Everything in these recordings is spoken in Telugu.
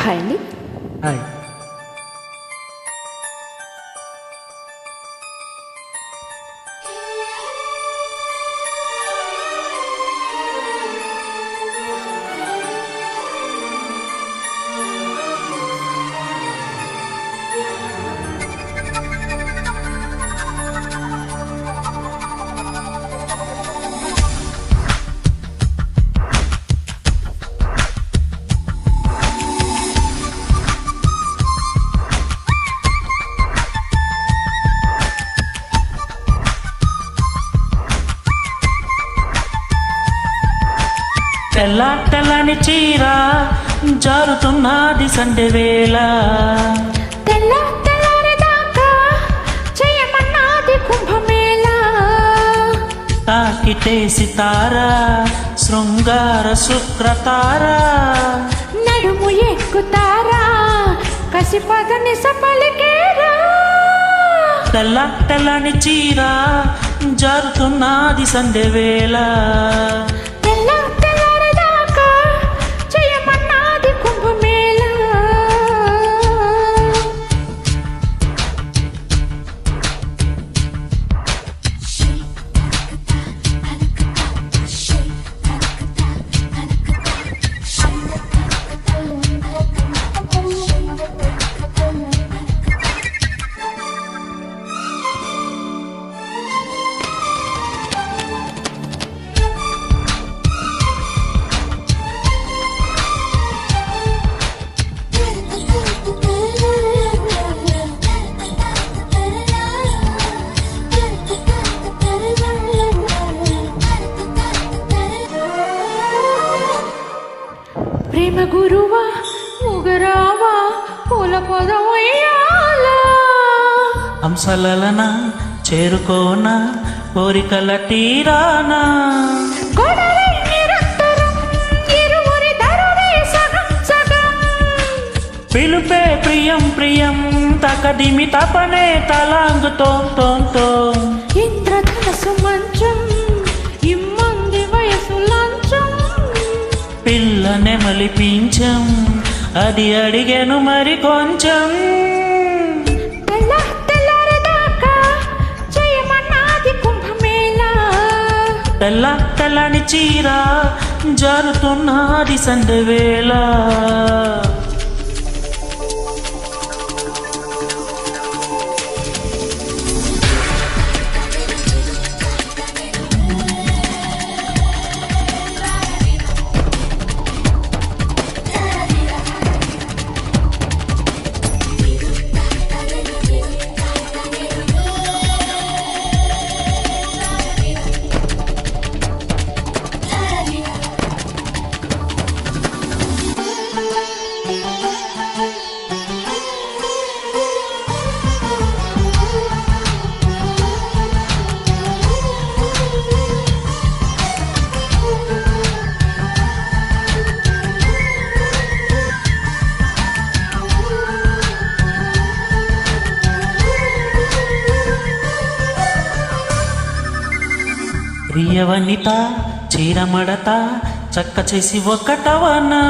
హాయ్ అండి. హాయ్. తెల్ల తెల్లని చీర జారుతున్నది సండే వేళ, తెల్ల తెల్లారి దాకా చేయమన్నది కుంభమేళ. తాకితే సితార శృంగార శుక్రతార, నడుము ఎక్కుతారా కసిపదని సపలికేరా. తెల్ల తెల్లని చీర జారుతున్నది సండే వేళ, తెల్ల తెల్లారి దాకా చేయమన్నది కుంభమేళ. ప్రేమ గురువా ముగరావా పూల పొదవయ్యాలా. హంసలన చేరుకోన కోరికల తీరానా, గొడవై నిరంతరం ఇరువురి దరువే సగం సగం. పిలుపే ప్రియం ప్రియం తకదిమి తపనే తలాంగు తోం. ఇంద్రధనసు మంచం ఇమ్మంది వయసు లంచం. పిల్ల నెమలిపించం అది అడిగెను మరి కొంచెం, తెల్ల తెల్లారి దాకా చేయమన్నది కుంభమేళ. తెల్ల తెల్లని చీర జారుతున్నది సండే వేళ. ప్రియవనిత చీరమడత చక్క చేసి ఒకటవనా,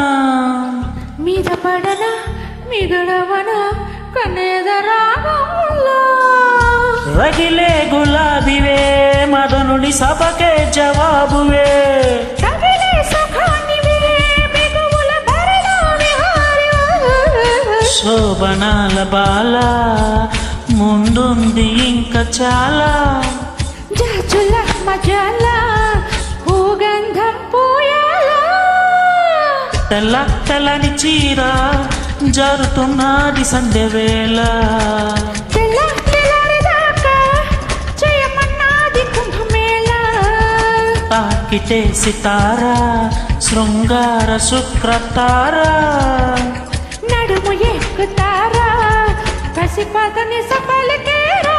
మీద పడన మిగడవన కనేదరాగంలా. రగిలే గులాబీవే మదనుడి సభకే జవాబువే, తగిలే సుఖానివే బిగువుల భరిలో విహారివే. శోభనాల బాల ముందుంది ఇంకా చాలా, జాజుల మజాల భూగంధం పూయాలా. తెల్ల తెల్లని చీర జారుతున్నది సంధ్య వేళ, తెల్ల తెల్లారి దాకా చేయమన్నది కుంభమేళ. తాకితే సితార శృంగార శుక్రతార, నడుము ఎక్కుతారా కసిపదని సపలికేరా.